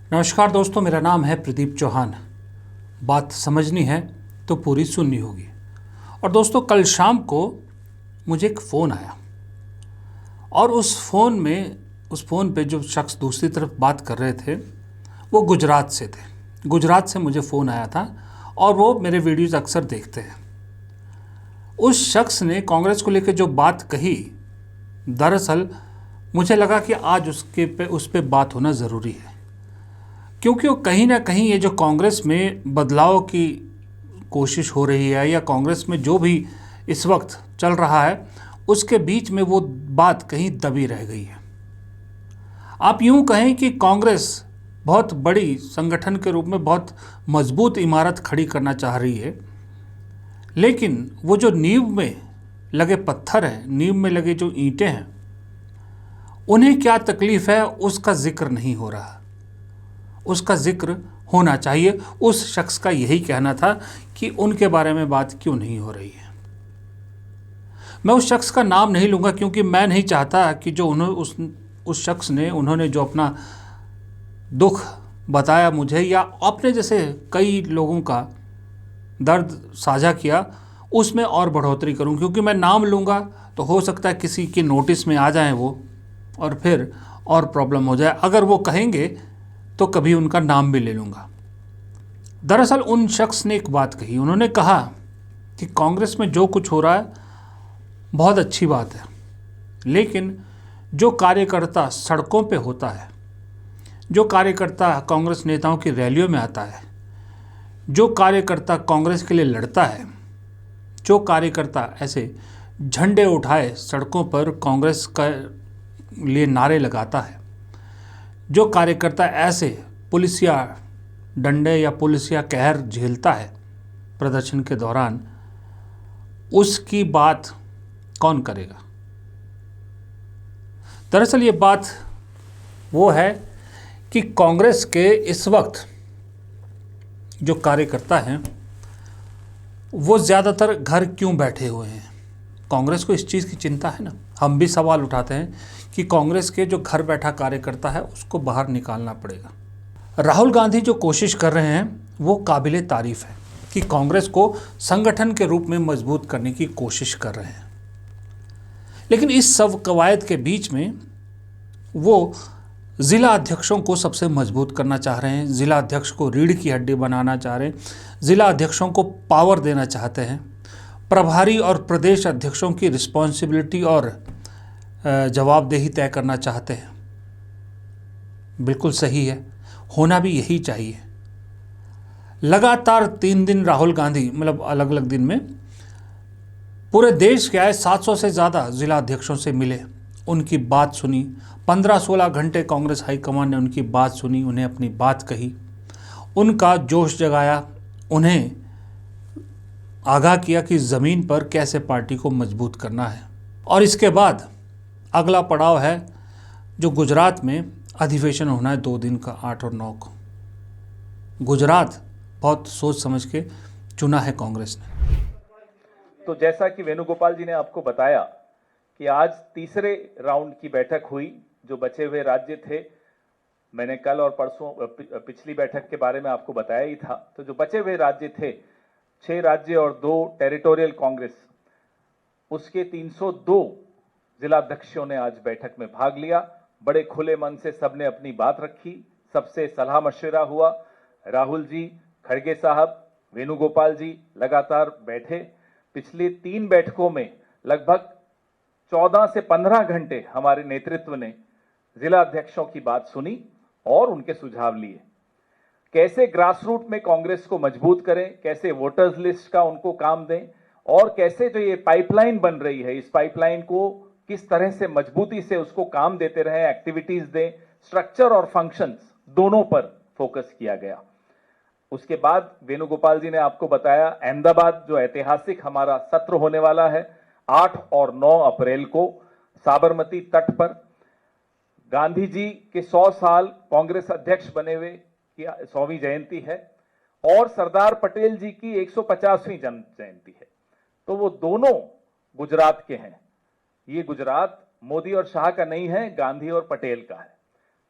नमस्कार दोस्तों, मेरा नाम है प्रदीप चौहान। बात समझनी है तो पूरी सुननी होगी। और दोस्तों, कल शाम को मुझे एक फ़ोन आया और उस फ़ोन पे जो शख्स दूसरी तरफ बात कर रहे थे वो गुजरात से थे। गुजरात से मुझे फ़ोन आया था और वो मेरे वीडियोज़ अक्सर देखते हैं। उस शख्स ने कांग्रेस को लेकर जो बात कही, दरअसल मुझे लगा कि आज उस पे बात होना ज़रूरी है, क्योंकि वो कहीं ना कहीं ये जो कांग्रेस में बदलाव की कोशिश हो रही है या कांग्रेस में जो भी इस वक्त चल रहा है, उसके बीच में वो बात कहीं दबी रह गई है। आप यूं कहें कि कांग्रेस बहुत बड़ी संगठन के रूप में बहुत मजबूत इमारत खड़ी करना चाह रही है, लेकिन वो जो नींव में लगे पत्थर हैं, नींव में लगे जो ईंटें हैं, उन्हें क्या तकलीफ है उसका जिक्र नहीं हो रहा। उसका जिक्र होना चाहिए। उस शख्स का यही कहना था कि उनके बारे में बात क्यों नहीं हो रही है। मैं उस शख्स का नाम नहीं लूँगा, क्योंकि मैं नहीं चाहता कि जो उस शख्स ने उन्होंने जो अपना दुख बताया मुझे या अपने जैसे कई लोगों का दर्द साझा किया, उसमें और बढ़ोतरी करूं, क्योंकि मैं नाम लूँगा तो हो सकता है किसी के नोटिस में आ जाएं वो, और फिर और प्रॉब्लम हो जाए। अगर वो कहेंगे तो कभी उनका नाम भी ले लूँगा। दरअसल उन शख्स ने एक बात कही। उन्होंने कहा कि कांग्रेस में जो कुछ हो रहा है बहुत अच्छी बात है, लेकिन जो कार्यकर्ता सड़कों पे होता है, जो कार्यकर्ता कांग्रेस नेताओं की रैलियों में आता है, जो कार्यकर्ता कांग्रेस के लिए लड़ता है, जो कार्यकर्ता ऐसे झंडे उठाए सड़कों पर कांग्रेस का लिए नारे लगाता है, जो कार्यकर्ता ऐसे पुलिसिया डंडे या पुलिसिया कहर झेलता है प्रदर्शन के दौरान, उसकी बात कौन करेगा। दरअसल ये बात वो है कि कांग्रेस के इस वक्त जो कार्यकर्ता हैं वो ज़्यादातर घर क्यों बैठे हुए हैं। कांग्रेस को इस चीज़ की चिंता है ना। हम भी सवाल उठाते हैं कि कांग्रेस के जो घर बैठा कार्यकर्ता है उसको बाहर निकालना पड़ेगा। राहुल गांधी जो कोशिश कर रहे हैं वो काबिले तारीफ़ है कि कांग्रेस को संगठन के रूप में मजबूत करने की कोशिश कर रहे हैं, लेकिन इस सब कवायद के बीच में वो ज़िला अध्यक्षों को सबसे मजबूत करना चाह रहे हैं, ज़िला अध्यक्ष को रीढ़ की हड्डी बनाना चाह रहे हैं, ज़िला अध्यक्षों को पावर देना चाहते हैं, प्रभारी और प्रदेश अध्यक्षों की रिस्पॉन्सिबिलिटी और जवाबदेही तय करना चाहते हैं। बिल्कुल सही है, होना भी यही चाहिए। लगातार 3 दिन राहुल गांधी, मतलब अलग अलग दिन में, पूरे देश के आए 700 से ज़्यादा जिला अध्यक्षों से मिले, उनकी बात सुनी। 15-16 घंटे कांग्रेस हाईकमान ने उनकी बात सुनी, उन्हें अपनी बात कही, उनका जोश जगाया, उन्हें आगाह किया कि ज़मीन पर कैसे पार्टी को मजबूत करना है। और इसके बाद अगला पड़ाव है जो गुजरात में अधिवेशन होना है 2 दिन का, 8 और 9 को। गुजरात बहुत सोच समझ के चुना है कांग्रेस ने। तो जैसा कि वेणुगोपाल जी ने आपको बताया कि आज तीसरे राउंड की बैठक हुई, जो बचे हुए राज्य थे, मैंने कल और परसों पिछली बैठक के बारे में आपको बताया ही था। तो जो बचे हुए राज्य थे, 6 राज्य और 2 टेरिटोरियल कांग्रेस, उसके 302 जिलाध्यक्षों ने आज बैठक में भाग लिया। बड़े खुले मन से सबने अपनी बात रखी, सबसे सलाह मशविरा हुआ। राहुल जी, खड़गे साहब, वेणुगोपाल जी लगातार बैठे। पिछली 3 बैठकों में लगभग 14 से 15 घंटे हमारे नेतृत्व ने जिला अध्यक्षों की बात सुनी और उनके सुझाव लिए। कैसे ग्रास रूट में कांग्रेस को मजबूत करें, कैसे वोटर्स लिस्ट का उनको काम दें, और कैसे जो ये पाइपलाइन बन रही है, इस पाइपलाइन को किस तरह से मजबूती से उसको काम देते रहें, एक्टिविटीज दें, स्ट्रक्चर और फंक्शंस दोनों पर फोकस किया गया। उसके बाद वेणुगोपाल जी ने आपको बताया, अहमदाबाद जो ऐतिहासिक हमारा सत्र होने वाला है 8 और 9 अप्रैल को साबरमती तट पर, गांधी जी के 100 साल कांग्रेस अध्यक्ष बने हुए की 100वीं जयंती है और सरदार पटेल जी की 150वीं जन्म जयंती है। तो वो दोनों गुजरात के हैं। ये गुजरात मोदी और शाह का नहीं है, गांधी और पटेल का है।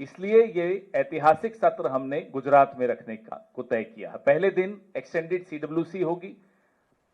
इसलिए ये ऐतिहासिक सत्र हमने गुजरात में रखने को तय किया है। पहले दिन एक्सटेंडेड सीडब्ल्यूसी होगी,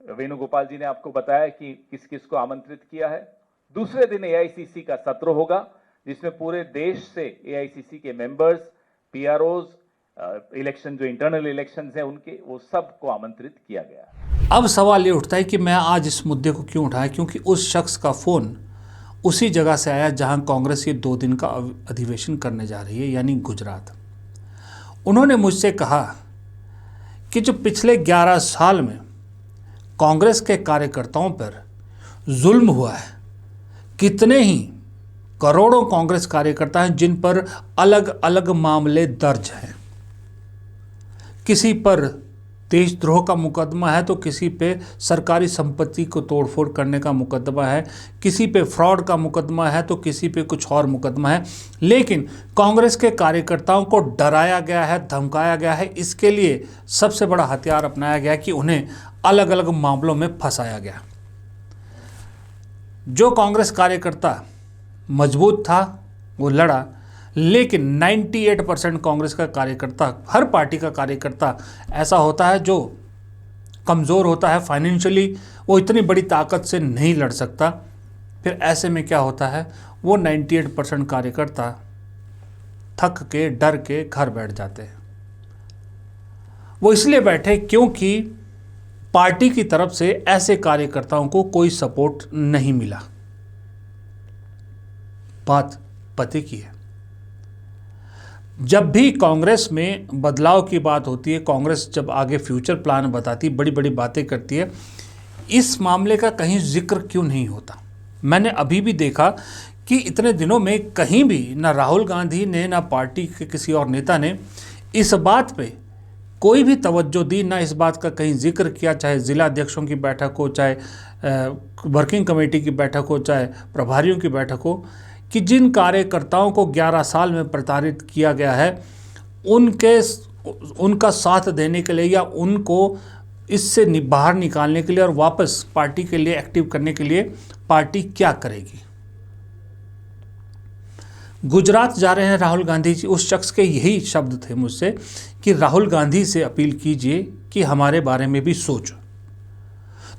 वेणुगोपाल जी ने आपको बताया कि किस किस को आमंत्रित किया है। दूसरे दिन एआईसीसी का सत्र होगा, जिसमें पूरे देश से एआईसीसी के मेंबर्स, पीआरओज, इलेक्शन जो इंटरनल इलेक्शंस हैं उनके, वो सब को आमंत्रित किया गया। अब सवाल ये उठता है कि मैं आज इस मुद्दे को क्यों उठाया, क्योंकि उस शख्स का फ़ोन उसी जगह से आया जहां कांग्रेस ये 2 दिन का अधिवेशन करने जा रही है, यानी गुजरात। उन्होंने मुझसे कहा कि जो पिछले 11 साल में कांग्रेस के कार्यकर्ताओं पर जुल्म हुआ है, कितने ही करोड़ों कांग्रेस कार्यकर्ता हैं जिन पर अलग अलग मामले दर्ज हैं। किसी पर देशद्रोह का मुकदमा है तो किसी पे सरकारी संपत्ति को तोड़फोड़ करने का मुकदमा है, किसी पे फ्रॉड का मुकदमा है तो किसी पे कुछ और मुकदमा है। लेकिन कांग्रेस के कार्यकर्ताओं को डराया गया है, धमकाया गया है। इसके लिए सबसे बड़ा हथियार अपनाया गया कि उन्हें अलग अलग मामलों में फंसाया गया। जो कांग्रेस कार्यकर्ता मजबूत था वो लड़ा, लेकिन 98% कांग्रेस का कार्यकर्ता, हर पार्टी का कार्यकर्ता ऐसा होता है जो कमज़ोर होता है फाइनेंशियली, वो इतनी बड़ी ताकत से नहीं लड़ सकता। फिर ऐसे में क्या होता है, वो 98% कार्यकर्ता थक के, डर के घर बैठ जाते हैं। वो इसलिए बैठे क्योंकि पार्टी की तरफ से ऐसे कार्यकर्ताओं को कोई सपोर्ट नहीं मिला। बात पते की है। जब भी कांग्रेस में बदलाव की बात होती है, कांग्रेस जब आगे फ्यूचर प्लान बताती, बड़ी बड़ी बातें करती है, इस मामले का कहीं जिक्र क्यों नहीं होता। मैंने अभी भी देखा कि इतने दिनों में कहीं भी ना राहुल गांधी ने, ना पार्टी के किसी और नेता ने इस बात पे कोई भी तवज्जो दी, ना इस बात का कहीं जिक्र किया, चाहे ज़िला अध्यक्षों की बैठक हो, चाहे वर्किंग कमेटी की बैठक हो, चाहे प्रभारियों की बैठक हो, कि जिन कार्यकर्ताओं को 11 साल में प्रताड़ित किया गया है उनका साथ देने के लिए या उनको इससे बाहर निकालने के लिए और वापस पार्टी के लिए एक्टिव करने के लिए पार्टी क्या करेगी। गुजरात जा रहे हैं राहुल गांधी जी। उस शख्स के यही शब्द थे मुझसे कि राहुल गांधी से अपील कीजिए कि हमारे बारे में भी सोचो।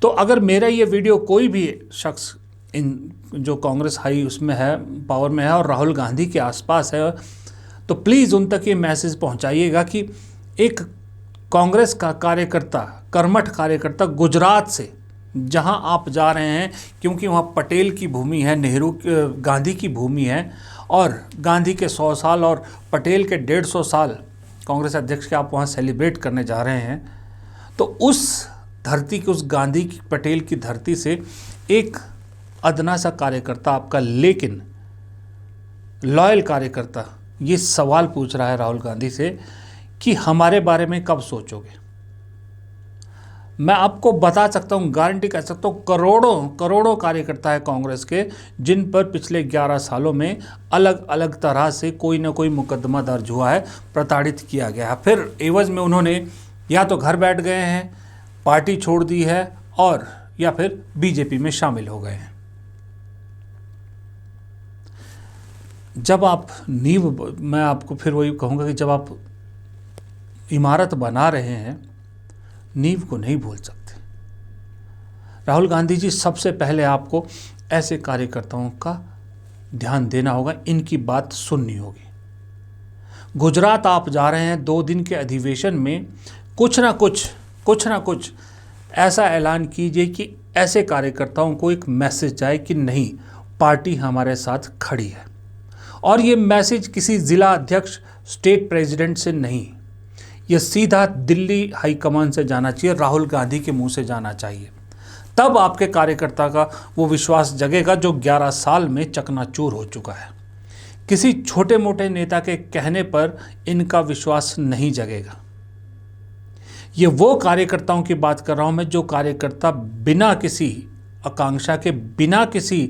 तो अगर मेरा ये वीडियो कोई भी शख्स इन जो कांग्रेस हाई उसमें है, पावर में है और राहुल गांधी के आसपास है, तो प्लीज़ उन तक ये मैसेज पहुंचाइएगा कि एक कांग्रेस का कार्यकर्ता, कर्मठ कार्यकर्ता गुजरात से जहां आप जा रहे हैं, क्योंकि वहां पटेल की भूमि है, नेहरू गांधी की भूमि है, और गांधी के 100 साल और पटेल के 150 साल कांग्रेस अध्यक्ष के आप वहां सेलिब्रेट करने जा रहे हैं। तो उस धरती की, उस गांधी की, पटेल की धरती से एक अदना सा कार्यकर्ता आपका, लेकिन लॉयल कार्यकर्ता, ये सवाल पूछ रहा है राहुल गांधी से कि हमारे बारे में कब सोचोगे। मैं आपको बता सकता हूँ, गारंटी कर सकता हूँ, करोड़ों कार्यकर्ता है कांग्रेस के जिन पर पिछले 11 सालों में अलग अलग तरह से कोई ना कोई मुकदमा दर्ज हुआ है, प्रताड़ित किया गया है। फिर एवज में उन्होंने या तो घर बैठ गए हैं, पार्टी छोड़ दी है, और या फिर बीजेपी में शामिल हो गए हैं। जब आप नींव, मैं आपको फिर वही कहूँगा कि जब आप इमारत बना रहे हैं, नींव को नहीं भूल सकते। राहुल गांधी जी, सबसे पहले आपको ऐसे कार्यकर्ताओं का ध्यान देना होगा, इनकी बात सुननी होगी। गुजरात आप जा रहे हैं 2 दिन के अधिवेशन में, कुछ ना कुछ ऐसा ऐलान कीजिए कि ऐसे कार्यकर्ताओं को एक मैसेज जाए कि नहीं, पार्टी हमारे साथ खड़ी है। और ये मैसेज किसी ज़िला अध्यक्ष, स्टेट प्रेसिडेंट से नहीं, ये सीधा दिल्ली हाईकमान से जाना चाहिए, राहुल गांधी के मुंह से जाना चाहिए। तब आपके कार्यकर्ता का वो विश्वास जगेगा जो 11 साल में चकनाचूर हो चुका है। किसी छोटे मोटे नेता के कहने पर इनका विश्वास नहीं जगेगा। ये वो कार्यकर्ताओं की बात कर रहा हूँ मैं, जो कार्यकर्ता बिना किसी आकांक्षा के, बिना किसी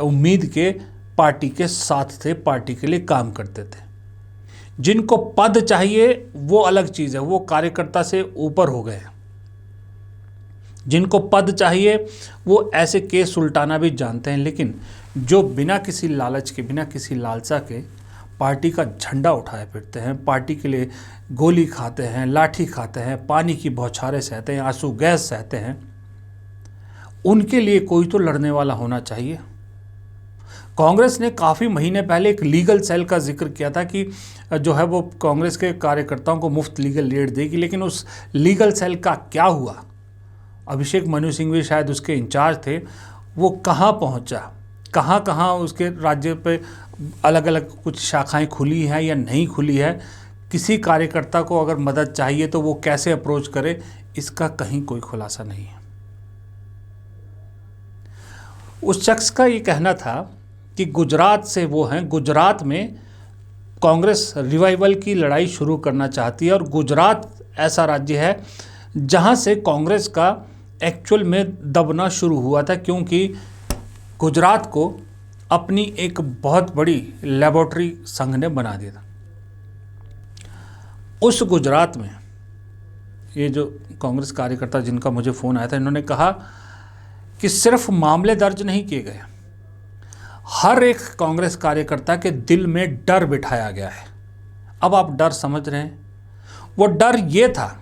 उम्मीद के पार्टी के साथ थे, पार्टी के लिए काम करते थे। जिनको पद चाहिए वो अलग चीज़ है, वो कार्यकर्ता से ऊपर हो गए। जिनको पद चाहिए वो ऐसे केस उल्टाना भी जानते हैं, लेकिन जो बिना किसी लालच के, बिना किसी लालसा के पार्टी का झंडा उठाए फिरते हैं, पार्टी के लिए गोली खाते हैं, लाठी खाते हैं, पानी की बौछारें सहते हैं, आंसू गैस सहते हैं, उनके लिए कोई तो लड़ने वाला होना चाहिए। कांग्रेस ने काफ़ी महीने पहले एक लीगल सेल का जिक्र किया था कि जो है वो कांग्रेस के कार्यकर्ताओं को मुफ्त लीगल एड देगी, लेकिन उस लीगल सेल का क्या हुआ? अभिषेक मनु सिंह भी शायद उसके इंचार्ज थे, वो कहाँ पहुँचा, कहाँ कहाँ उसके राज्य पे अलग अलग कुछ शाखाएं खुली हैं या नहीं खुली है, किसी कार्यकर्ता को अगर मदद चाहिए तो वो कैसे अप्रोच करे, इसका कहीं कोई खुलासा नहीं है। उस शख्स का ये कहना था कि गुजरात से वो हैं, गुजरात में कांग्रेस रिवाइवल की लड़ाई शुरू करना चाहती है और गुजरात ऐसा राज्य है जहां से कांग्रेस का एक्चुअल में दबना शुरू हुआ था, क्योंकि गुजरात को अपनी एक बहुत बड़ी लेबोरेटरी संघ ने बना दिया था। उस गुजरात में ये जो कांग्रेस कार्यकर्ता जिनका मुझे फ़ोन आया था, इन्होंने कहा कि सिर्फ मामले दर्ज नहीं किए गए, हर एक कांग्रेस कार्यकर्ता के दिल में डर बिठाया गया है। अब आप डर समझ रहे हैं, वो डर ये था,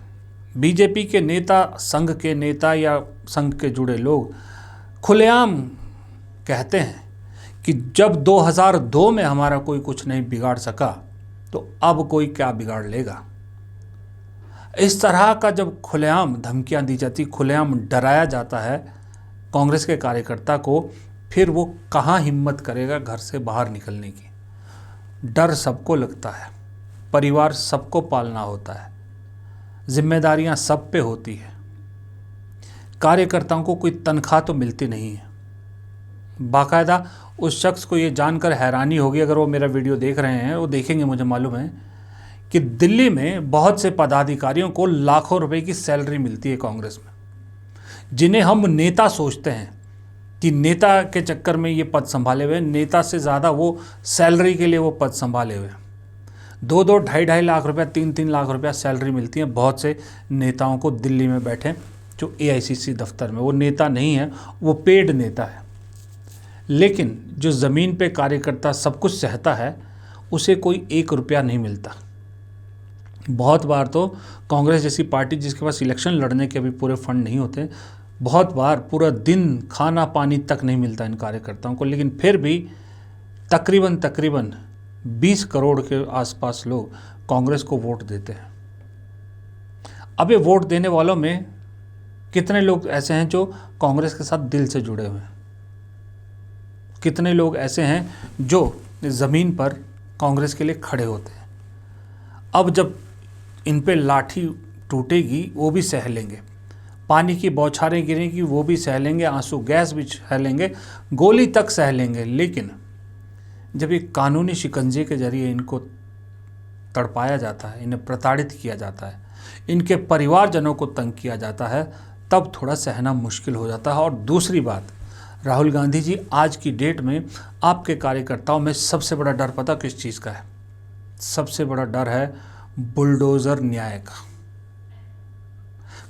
बीजेपी के नेता, संघ के नेता या संघ के जुड़े लोग खुलेआम कहते हैं कि जब 2002 में हमारा कोई कुछ नहीं बिगाड़ सका तो अब कोई क्या बिगाड़ लेगा। इस तरह का जब खुलेआम धमकियां दी जाती, खुलेआम डराया जाता है कांग्रेस के कार्यकर्ता को, फिर वो कहाँ हिम्मत करेगा घर से बाहर निकलने की। डर सबको लगता है, परिवार सबको पालना होता है, जिम्मेदारियां सब पे होती है, कार्यकर्ताओं को कोई तनख्वाह तो मिलती नहीं है। बाकायदा उस शख्स को ये जानकर हैरानी होगी, अगर वो मेरा वीडियो देख रहे हैं, वो देखेंगे, मुझे मालूम है कि दिल्ली में बहुत से पदाधिकारियों को लाखों रुपए की सैलरी मिलती है कांग्रेस में, जिन्हें हम नेता सोचते हैं कि नेता के चक्कर में ये पद संभाले हुए, नेता से ज़्यादा वो सैलरी के लिए वो पद संभाले हुए। 2-2, 2.5 लाख रुपया, 3-3 लाख रुपया सैलरी मिलती है बहुत से नेताओं को दिल्ली में बैठे जो AICC दफ्तर में। वो नेता नहीं है, वो पेड नेता है, लेकिन जो ज़मीन पे कार्यकर्ता सब कुछ सहता है उसे कोई 1 रुपया नहीं मिलता। बहुत बार तो कांग्रेस जैसी पार्टी जिसके पास इलेक्शन लड़ने के अभी पूरे फंड नहीं होते, बहुत बार पूरा दिन खाना पानी तक नहीं मिलता इन कार्यकर्ताओं को, लेकिन फिर भी तकरीबन 20 करोड़ के आसपास लोग कांग्रेस को वोट देते हैं। अब ये वोट देने वालों में कितने लोग ऐसे हैं जो कांग्रेस के साथ दिल से जुड़े हुए हैं, कितने लोग ऐसे हैं जो ज़मीन पर कांग्रेस के लिए खड़े होते हैं। अब जब इन पे लाठी टूटेगी वो भी सह लेंगे, पानी की बौछारें गिरेंगी वो भी सह लेंगे, आंसू गैस भी सह लेंगे, गोली तक सह लेंगे, लेकिन जब एक कानूनी शिकंजे के जरिए इनको तड़पाया जाता है, इन्हें प्रताड़ित किया जाता है, इनके परिवारजनों को तंग किया जाता है, तब थोड़ा सहना मुश्किल हो जाता है। और दूसरी बात, राहुल गांधी जी, आज की डेट में आपके कार्यकर्ताओं में सबसे बड़ा डर पता किस चीज़ का है? सबसे बड़ा डर है बुलडोज़र न्याय का।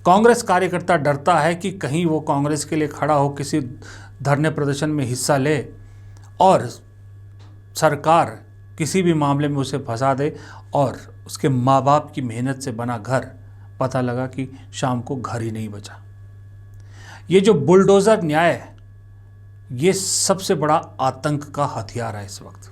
कांग्रेस कार्यकर्ता डरता है कि कहीं वो कांग्रेस के लिए खड़ा हो, किसी धरने प्रदर्शन में हिस्सा ले और सरकार किसी भी मामले में उसे फंसा दे और उसके माँ बाप की मेहनत से बना घर पता लगा कि शाम को घर ही नहीं बचा। ये जो बुलडोज़र न्याय है, ये सबसे बड़ा आतंक का हथियार है इस वक्त।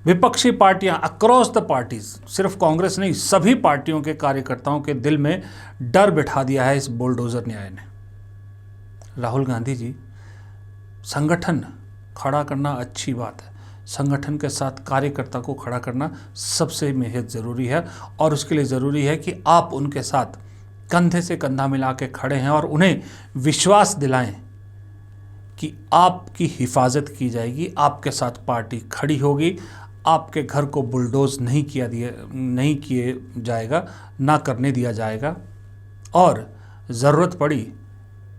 विपक्षी पार्टियां अक्रॉस द पार्टीज, सिर्फ कांग्रेस नहीं, सभी पार्टियों के कार्यकर्ताओं के दिल में डर बिठा दिया है इस बुलडोज़र न्याय ने। राहुल गांधी जी, संगठन खड़ा करना अच्छी बात है, संगठन के साथ कार्यकर्ता को खड़ा करना सबसे बेहद ज़रूरी है, और उसके लिए ज़रूरी है कि आप उनके साथ कंधे से कंधा मिला के खड़े हैं और उन्हें विश्वास दिलाएं कि आपकी हिफाजत की जाएगी, आपके साथ पार्टी खड़ी होगी, आपके घर को बुलडोज नहीं किए जाएगा, ना करने दिया जाएगा, और ज़रूरत पड़ी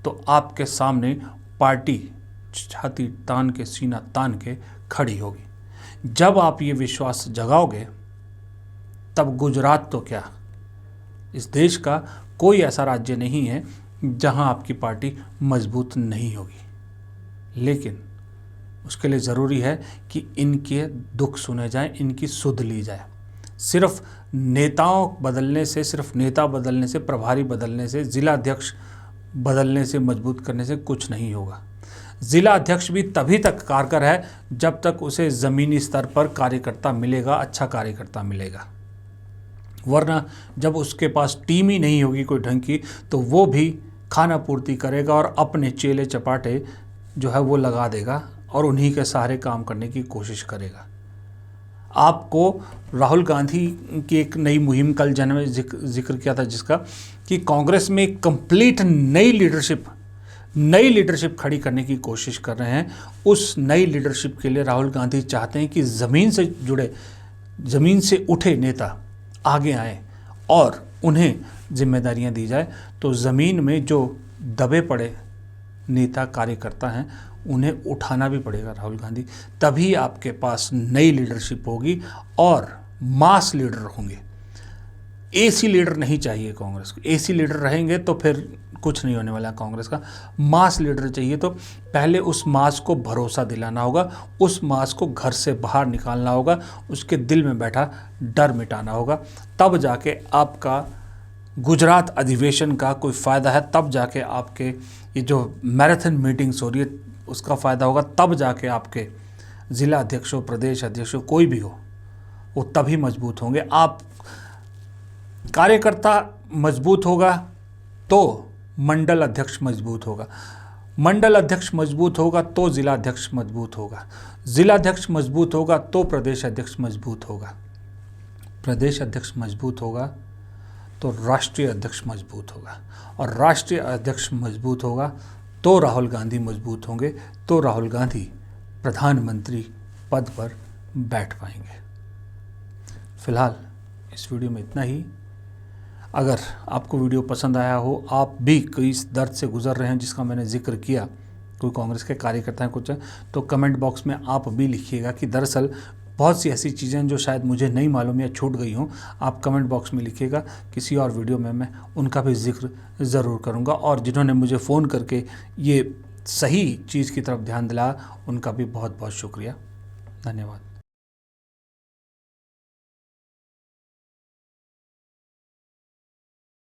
तो आपके सामने पार्टी छाती तान के, सीना तान के खड़ी होगी। जब आप ये विश्वास जगाओगे, तब गुजरात तो क्या, इस देश का कोई ऐसा राज्य नहीं है जहां आपकी पार्टी मजबूत नहीं होगी। लेकिन उसके लिए ज़रूरी है कि इनके दुख सुने जाएं, इनकी सुध ली जाए। सिर्फ नेताओं बदलने से, सिर्फ नेता बदलने से, प्रभारी बदलने से, ज़िला अध्यक्ष बदलने से, मजबूत करने से कुछ नहीं होगा। ज़िला अध्यक्ष भी तभी तक कारगर है जब तक उसे ज़मीनी स्तर पर कार्यकर्ता मिलेगा, अच्छा कार्यकर्ता मिलेगा। वरना जब उसके पास टीम ही नहीं होगी कोई ढंग की, तो वो भी खाना पूर्ति करेगा और अपने चेले चपाटे जो है वो लगा देगा और उन्हीं के सहारे काम करने की कोशिश करेगा। आपको राहुल गांधी की एक नई मुहिम कल जन में जिक्र किया था, जिसका कि कांग्रेस में एक कंप्लीट नई लीडरशिप खड़ी करने की कोशिश कर रहे हैं। उस नई लीडरशिप के लिए राहुल गांधी चाहते हैं कि ज़मीन से जुड़े, ज़मीन से उठे नेता आगे आएँ और उन्हें जिम्मेदारियां दी जाए। तो ज़मीन में जो दबे पड़े नेता कार्यकर्ता हैं उन्हें उठाना भी पड़ेगा राहुल गांधी, तभी आपके पास नई लीडरशिप होगी और मास लीडर होंगे। एसी लीडर नहीं चाहिए कांग्रेस को। एसी लीडर रहेंगे तो फिर कुछ नहीं होने वाला कांग्रेस का। मास लीडर चाहिए, तो पहले उस मास को भरोसा दिलाना होगा, उस मास को घर से बाहर निकालना होगा, उसके दिल में बैठा डर मिटाना होगा। तब जाके आपका गुजरात अधिवेशन का कोई फ़ायदा है, तब जाके आपके ये जो मैराथन मीटिंग्स हो रही है उसका फ़ायदा होगा, तब जाके आपके ज़िला अध्यक्ष हो, प्रदेश अध्यक्ष हो, कोई भी हो, वो तभी मजबूत होंगे। आप कार्यकर्ता मजबूत होगा तो मंडल अध्यक्ष मजबूत होगा, मंडल अध्यक्ष मजबूत होगा तो ज़िला अध्यक्ष मजबूत होगा, ज़िला अध्यक्ष मजबूत होगा तो प्रदेश अध्यक्ष मजबूत होगा, प्रदेश अध्यक्ष मजबूत होगा तो राष्ट्रीय अध्यक्ष मजबूत होगा, और राष्ट्रीय अध्यक्ष मजबूत होगा तो राहुल गांधी मजबूत होंगे, तो राहुल गांधी प्रधानमंत्री पद पर बैठ पाएंगे। फिलहाल इस वीडियो में इतना ही। अगर आपको वीडियो पसंद आया हो, आप भी कोई इस दर्द से गुजर रहे हैं जिसका मैंने जिक्र किया, कोई कांग्रेस के कार्यकर्ता हैं कुछ, तो कमेंट बॉक्स में आप भी लिखिएगा कि दरअसल बहुत सी ऐसी चीज़ें जो शायद मुझे नहीं मालूम या छूट गई हों, आप कमेंट बॉक्स में लिखिएगा। किसी और वीडियो में मैं उनका भी जिक्र ज़रूर करूँगा। और जिन्होंने मुझे फ़ोन करके ये सही चीज़ की तरफ ध्यान दिलाया, उनका भी बहुत बहुत शुक्रिया। धन्यवाद।